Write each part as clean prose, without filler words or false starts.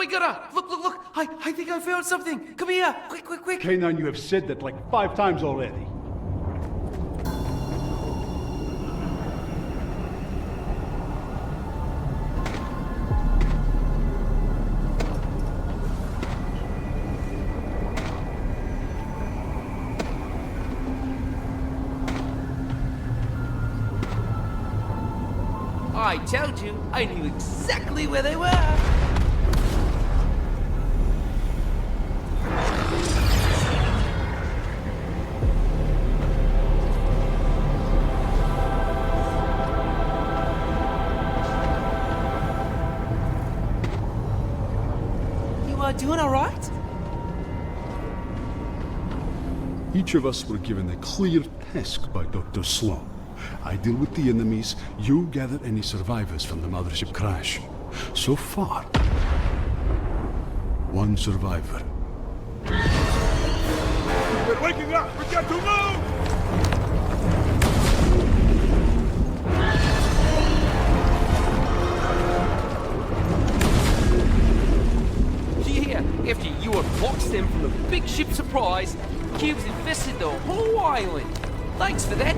Hurry, Gunner! Look! I think I found something! Come here! Quick! K9, you have said that like 5 times already. I told you, I knew exactly where they were! You are doing alright? Each of us were given a clear task by Dr. Sloan. I deal with the enemies, you gather any survivors from the mothership crash. So far, 1 survivor. We're waking up! We got to move! Yeah, after you unboxed them from the big ship Surprise, Cubes infested the whole island. Thanks for that.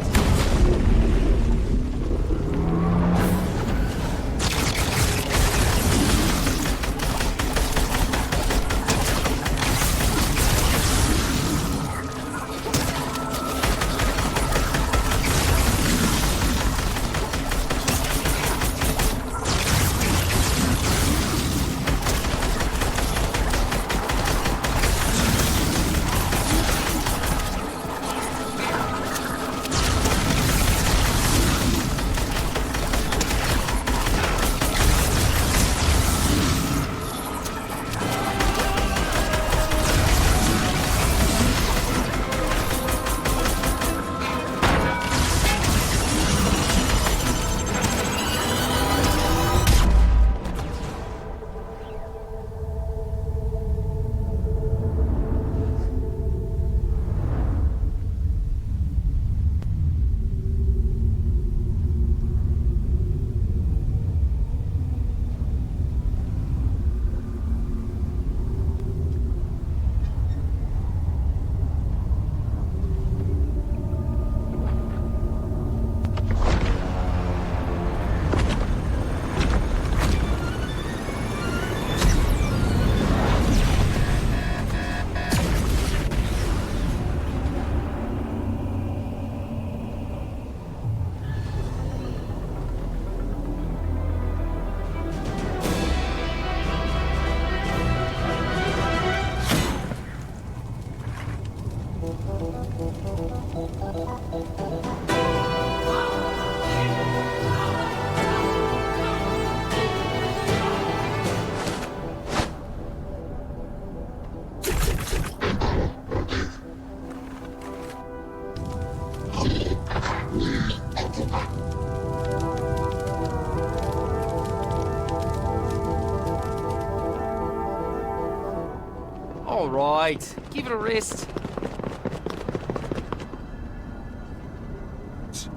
All right, give it a rest.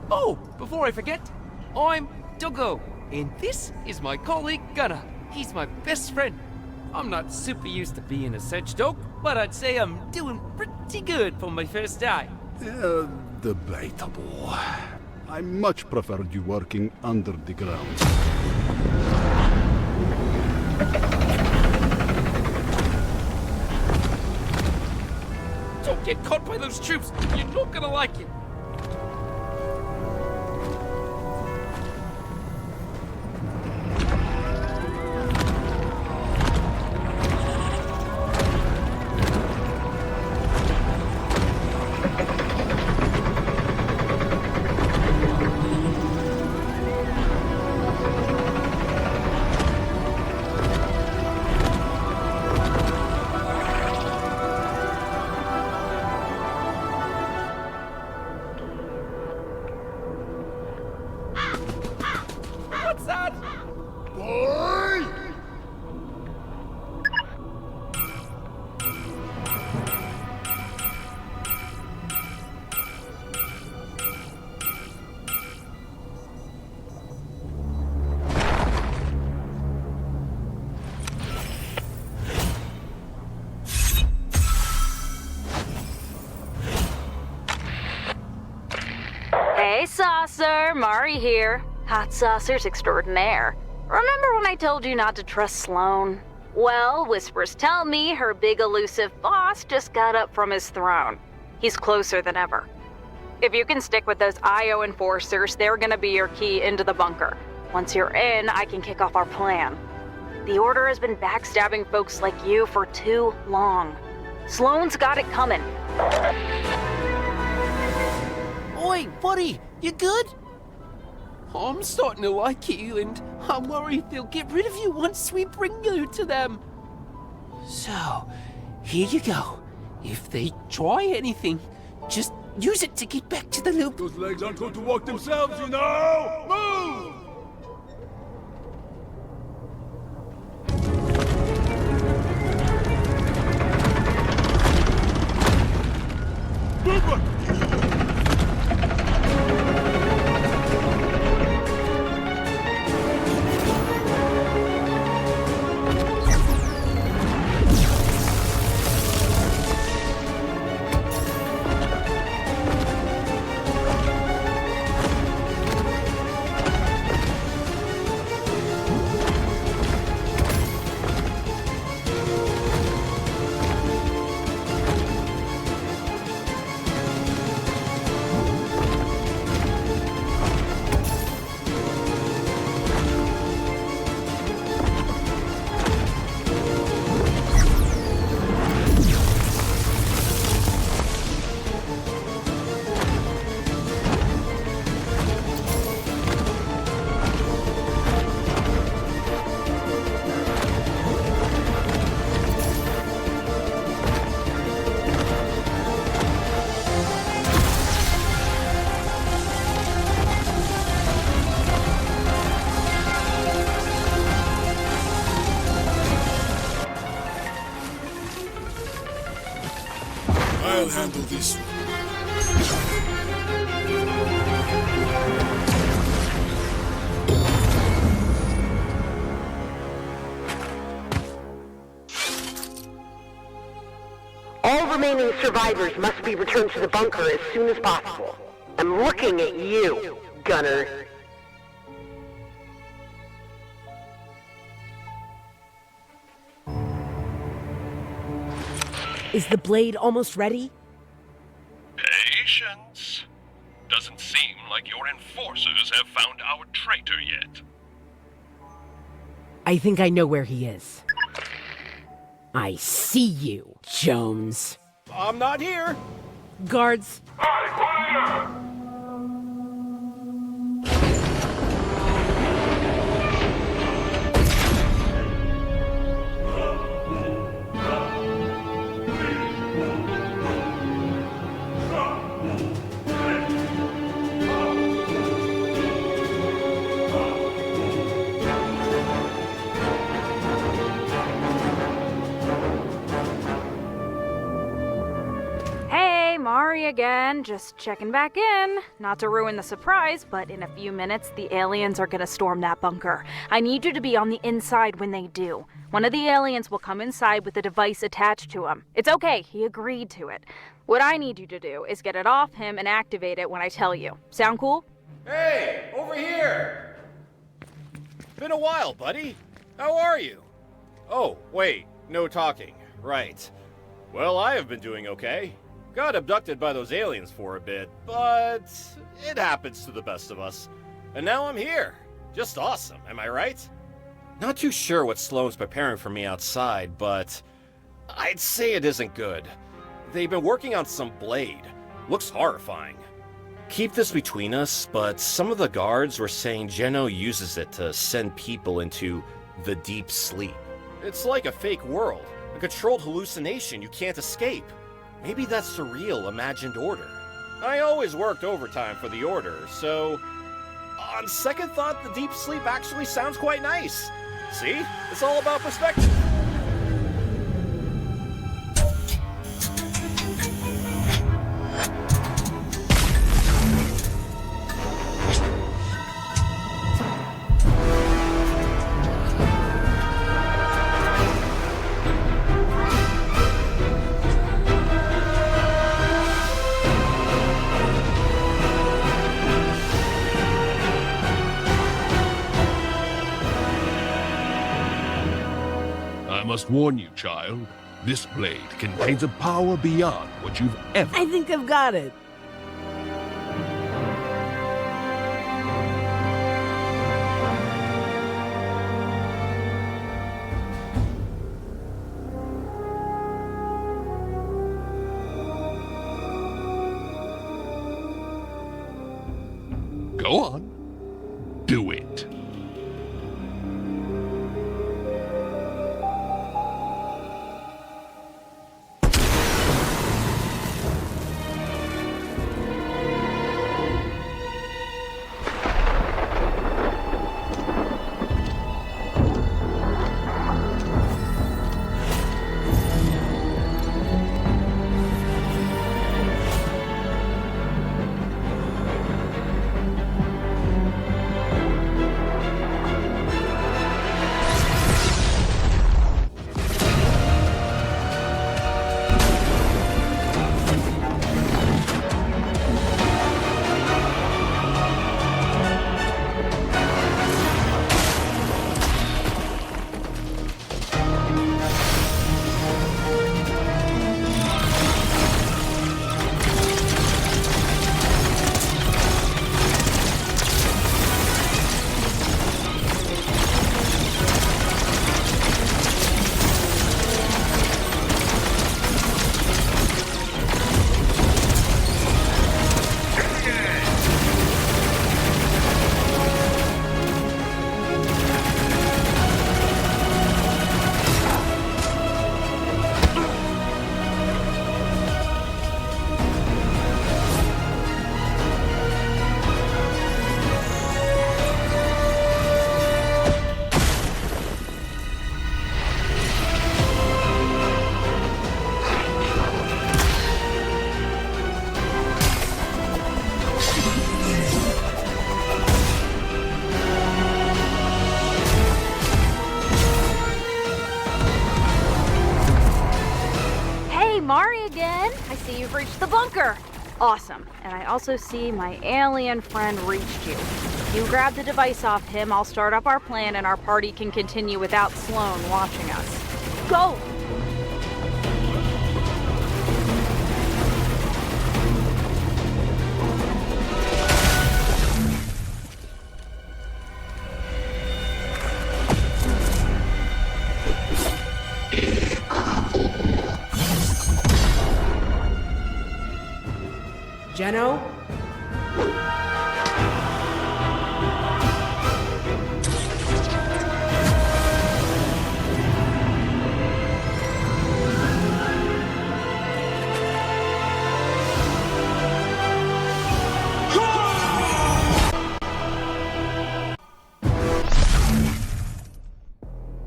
Oh, before I forget, I'm Doggo, and this is my colleague Gunner. He's my best friend. I'm not super used to being a sedge dog, but I'd say I'm doing pretty good for my first day. Debatable. I much preferred you working under the ground. Don't get caught by those troops. You're not gonna like it. Saucer, Mari here. Hot saucers extraordinaire. Remember when I told you not to trust Sloane? Well, whispers tell me her big elusive boss just got up from his throne. He's closer than ever. If you can stick with those IO enforcers, they're gonna be your key into the bunker. Once you're in, I can kick off our plan. The Order has been backstabbing folks like you for too long. Sloane's got it coming. Oi, buddy, you good? I'm starting to like you, and I'm worried they'll get rid of you once we bring you to them. So, here you go. If they try anything, just use it to get back to the loop. Those legs aren't going to walk themselves, you know! Move! Movement! I'll handle this one. All remaining survivors must be returned to the bunker as soon as possible. I'm looking at you, Gunner. Is the blade almost ready? Patience. Doesn't seem like your enforcers have found our traitor yet. I think I know where he is. I see you, Jones. I'm not here! Guards, Hey, Mari again, just checking back in. Not to ruin the surprise, but in a few minutes, the aliens are gonna storm that bunker. I need you to be on the inside when they do. One of the aliens will come inside with a device attached to him. It's okay, he agreed to it. What I need you to do is get it off him and activate it when I tell you. Sound cool? Hey, over here! Been a while, buddy. How are you? Oh, wait, no talking. Right. Well, I have been doing okay. Got abducted by those aliens for a bit, but it happens to the best of us. And now I'm here. Just awesome, am I right? Not too sure what Sloane's preparing for me outside, but I'd say it isn't good. They've been working on some blade. Looks horrifying. Keep this between us, but some of the guards were saying Geno uses it to send people into the deep sleep. It's like a fake world, a controlled hallucination you can't escape. Maybe that's the real imagined order. I always worked overtime for the Order, so on second thought, the deep sleep actually sounds quite nice. See? It's all about perspective. must warn you, child. This blade contains a power beyond what you've ever... I think I've got it. Go on. Do it. Mari again. I see you've reached the bunker. Awesome. And I also see my alien friend reached you. If you grab the device off him, I'll start up our plan and our party can continue without Sloane watching us. Go! Geno?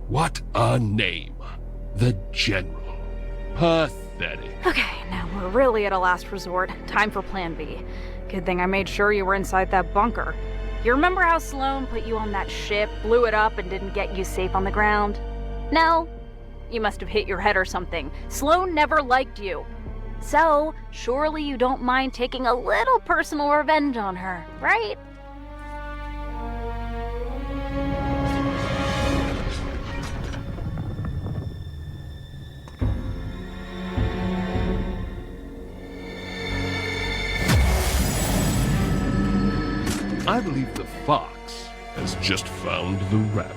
What a name. The General. Pathetic. Okay, now we're really at a last resort. Time for Plan B. Good thing I made sure you were inside that bunker. You remember how Sloane put you on that ship, blew it up, and didn't get you safe on the ground? No? You must have hit your head or something. Sloane never liked you. So, surely you don't mind taking a little personal revenge on her, right? I believe the fox has just found the rabbit.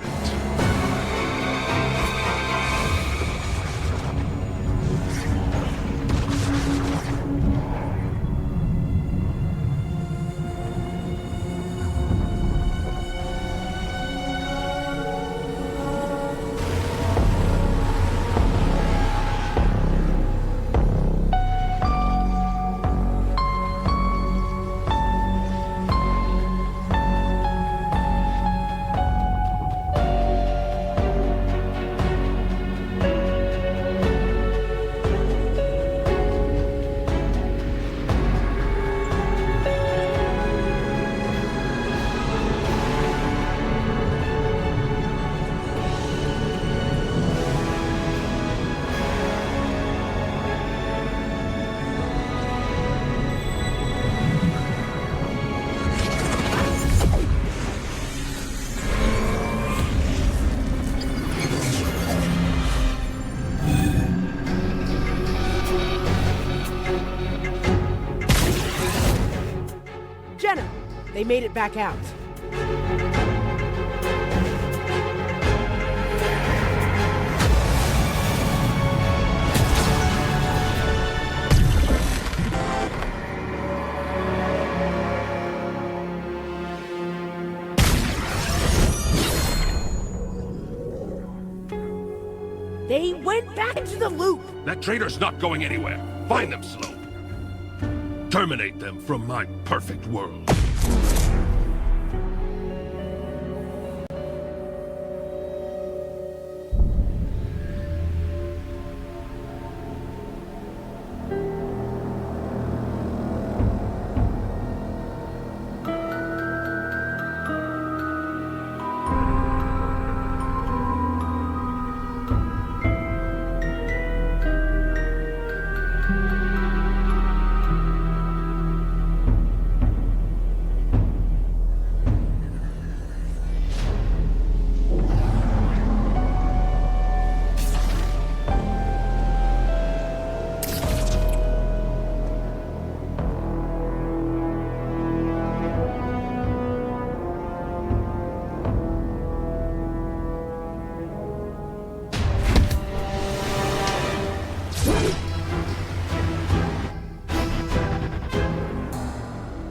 They made it back out. They went back into the loop! That traitor's not going anywhere. Find them, Sloan. Terminate them from my perfect world.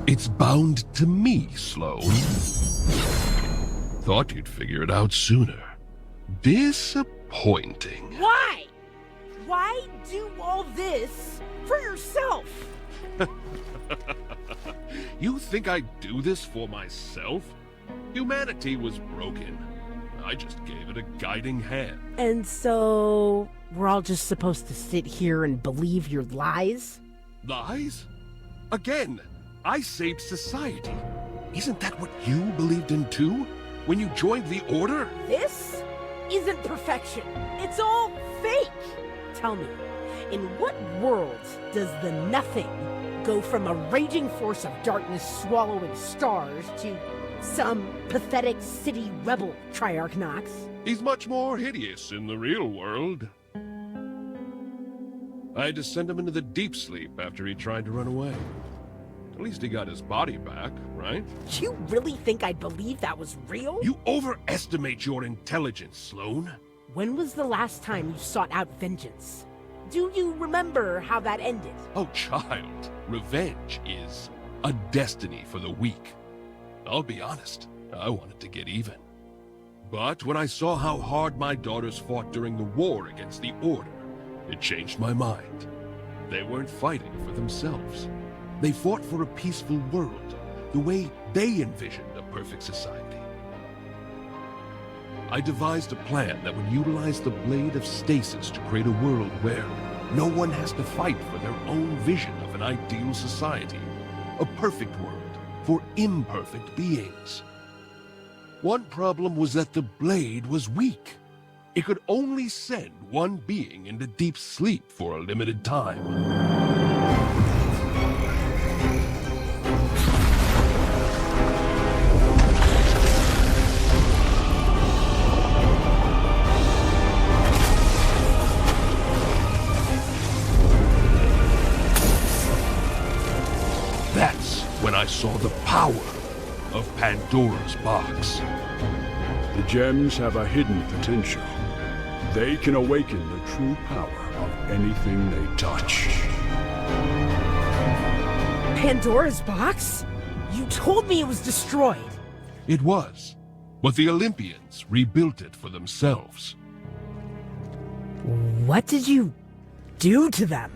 It's bound to me, Sloan. Thought you'd figure it out sooner. Disappointing. Why? Why do all this for yourself? You think I do this for myself? Humanity was broken. I just gave it a guiding hand. And so, we're all just supposed to sit here and believe your lies? Lies? Again, I saved society. Isn't that what you believed in too? When you joined the Order? This isn't perfection. It's all fake. Tell me, in what world does the Nothing go from a raging force of darkness swallowing stars to some pathetic city rebel, Triarch Nox? He's much more hideous in the real world. I had to send him into the deep sleep after he tried to run away. At least he got his body back, right? You really think I'd believe that was real? You overestimate your intelligence, Sloan. When was the last time you sought out vengeance? Do you remember how that ended? Oh, child. Revenge is a destiny for the weak. I'll be honest, I wanted to get even. But when I saw how hard my daughters fought during the war against the Order, it changed my mind. They weren't fighting for themselves. They fought for a peaceful world, the way they envisioned a perfect society. I devised a plan that would utilize the Blade of Stasis to create a world where no one has to fight for their own vision of an ideal society. A perfect world for imperfect beings. One problem was that the Blade was weak. It could only send one being into deep sleep for a limited time. That's when I saw the power of Pandora's box. The gems have a hidden potential. They can awaken the true power of anything they touch. Pandora's box? You told me it was destroyed. It was, but the Olympians rebuilt it for themselves. What did you do to them?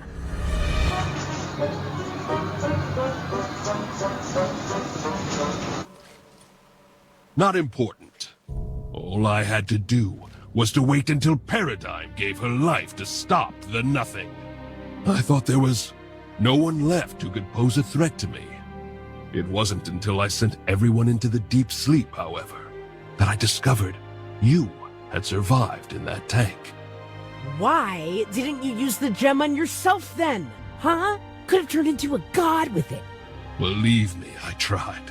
Not important. All I had to do was to wait until Paradigm gave her life to stop the Nothing. I thought there was no one left who could pose a threat to me. It wasn't until I sent everyone into the deep sleep, however, that I discovered you had survived in that tank. Why didn't you use the gem on yourself then? Huh? Could have turned into a god with it. Believe me, I tried.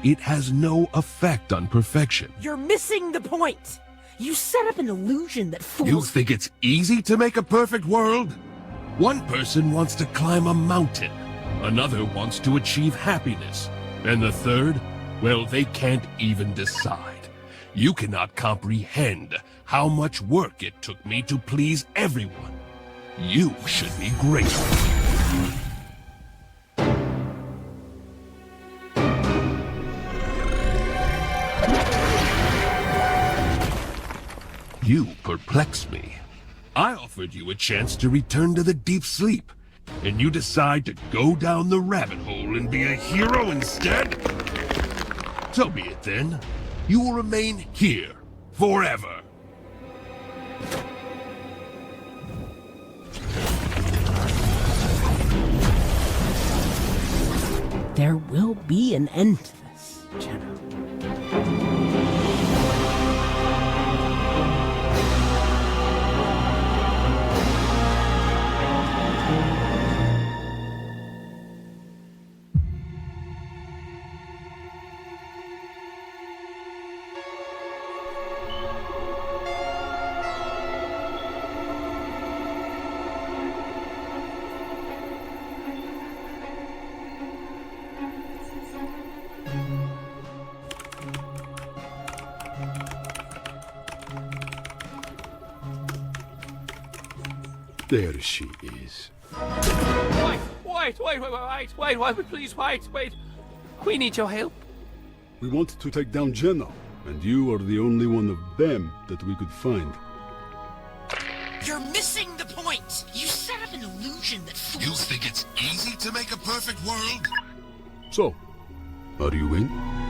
It has no effect on perfection. You're missing the point. You set up an illusion that fools— You think it's easy to make a perfect world? One person wants to climb a mountain, another wants to achieve happiness, and the third Well, they can't even decide. You cannot comprehend how much work it took me to please everyone. You should be grateful. You perplex me. I offered you a chance to return to the deep sleep, and you decide to go down the rabbit hole and be a hero instead? So be it then. You will remain here forever. There will be an end to this, Jenna. There she is. Wait, please, wait. We need your help. We wanted to take down Jenna, and you are the only one of them that we could find. You're missing the point! You set up an illusion that fools... You think it's easy to make a perfect world? So, are you in?